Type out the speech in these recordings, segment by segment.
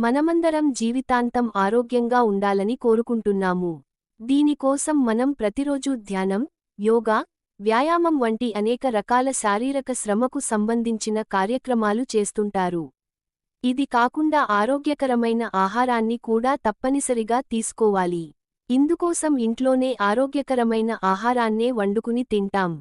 మనమందరం జీవితాంతం ఆరోగ్యంగా ఉండాలని కోరుకుంటున్నాము. దీనికోసం మనం ప్రతిరోజూ ధ్యానం, యోగా, వ్యాయామం వంటి అనేక రకాల శారీరక శ్రమకు సంబంధించిన కార్యక్రమాలు చేస్తుంటారు. ఇది కాకుండా ఆరోగ్యకరమైన ఆహారాన్ని కూడా తప్పనిసరిగా తీసుకోవాలి. ఇందుకోసం ఇంట్లోనే ఆరోగ్యకరమైన ఆహారాన్నే వండుకుని తింటాం.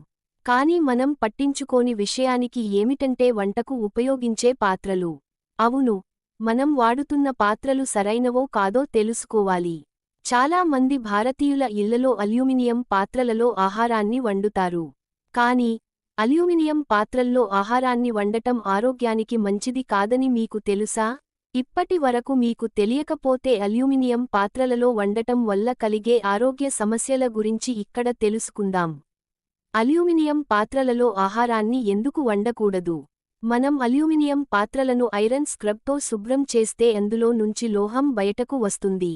కానీ మనం పట్టించుకోని విషయానికి ఏమిటంటే వంటకు ఉపయోగించే పాత్రలు. అవును, మనం వాడుతున్న పాత్రలు సరైనవో కాదో తెలుసుకోవాలి. చాలా మంది భారతీయుల ఇళ్లలో అల్యూమినియం పాత్రలలో ఆహారాన్ని వండుతారు. కానీ అల్యూమినియం పాత్రల్లో ఆహారాన్ని వండటం ఆరోగ్యానికి మంచిది కాదని మీకు తెలుసా? ఇప్పటి వరకు మీకు తెలియకపోతే అల్యూమినియం పాత్రలలో వండటం వల్ల కలిగే ఆరోగ్య సమస్యల గురించి ఇక్కడ తెలుసుకుందాం. అల్యూమినియం పాత్రలలో ఆహారాన్ని ఎందుకు వండకూడదు? మనం అల్యూమినియం పాత్రలను ఐరన్ స్క్రబ్తో శుభ్రం చేస్తే అందులో నుంచి లోహం బయటకు వస్తుంది.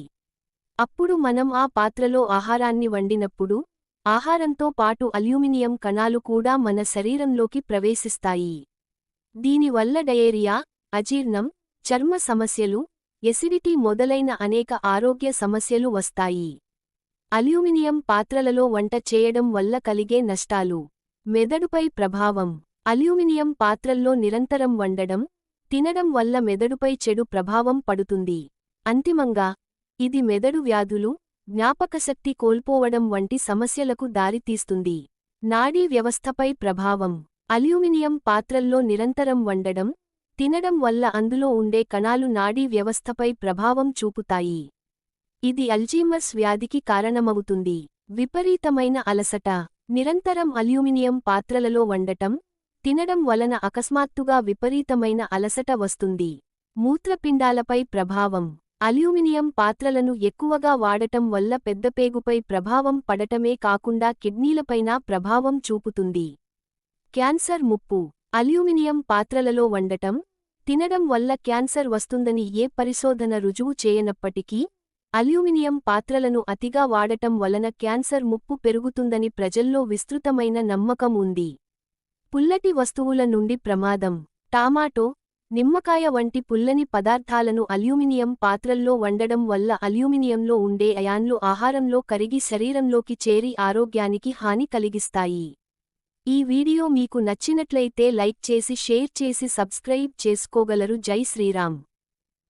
అప్పుడు మనం ఆ పాత్రలో ఆహారాన్ని వండినప్పుడు ఆహారంతో పాటు అల్యూమినియం కణాలు కూడా మన శరీరంలోకి ప్రవేశిస్తాయి. దీనివల్ల డయేరియా, అజీర్ణం, చర్మ సమస్యలు, ఎసిడిటీ మొదలైన అనేక ఆరోగ్య సమస్యలు వస్తాయి. అల్యూమినియం పాత్రలలో వంట చేయడం వల్ల కలిగే నష్టాలు. మెదడుపై ప్రభావం. అల్యూమినియం పాత్రల్లో నిరంతరం వండడం, తినడం వల్ల మెదడుపై చెడు ప్రభావం పడుతుంది. అంతిమంగా ఇది మెదడు వ్యాధులు, జ్ఞాపకశక్తి కోల్పోవడం వంటి సమస్యలకు దారితీస్తుంది. నాడీ వ్యవస్థపై ప్రభావం. అల్యూమినియం పాత్రల్లో నిరంతరం వండడం, తినడం వల్ల అందులో ఉండే కణాలు నాడీ వ్యవస్థపై ప్రభావం చూపుతాయి. ఇది అల్జీమర్స్ వ్యాధికి కారణమవుతుంది. విపరీతమైన అలసట. నిరంతరం అల్యూమినియం పాత్రలలో వండటం, తినడం వలన అకస్మాత్తుగా విపరీతమైన అలసట వస్తుంది. మూత్రపిండాలపై ప్రభావం. అల్యూమినియం పాత్రలను ఎక్కువగా వాడటం వల్ల పెద్దపేగుపై ప్రభావం పడటమే కాకుండా కిడ్నీలపైనా ప్రభావం చూపుతుంది. క్యాన్సర్ ముప్పు. అల్యూమినియం పాత్రలలో వండటం, తినడం వల్ల క్యాన్సర్ వస్తుందని ఏ పరిశోధన రుజువు చేయనప్పటికీ అల్యూమినియం పాత్రలను అతిగా వాడటం వలన క్యాన్సర్ ముప్పు పెరుగుతుందని ప్రజల్లో విస్తృతమైన నమ్మకం ఉంది. పుల్లటి వస్తువుల నుండి ప్రమాదం. టమాటో, నిమ్మకాయ వంటి పుల్లని పదార్థాలను అల్యూమినియం పాత్రల్లో వండడం వల్ల అల్యూమినియంలో ఉండే అయాన్లు ఆహారంలో కరిగి శరీరంలోకి చేరి ఆరోగ్యానికి హాని కలిగిస్తాయి. ఈ వీడియో మీకు నచ్చినట్లయితే లైక్ చేసి షేర్ చేసి సబ్స్క్రైబ్ చేసుకోగలరు. జై శ్రీరామ్.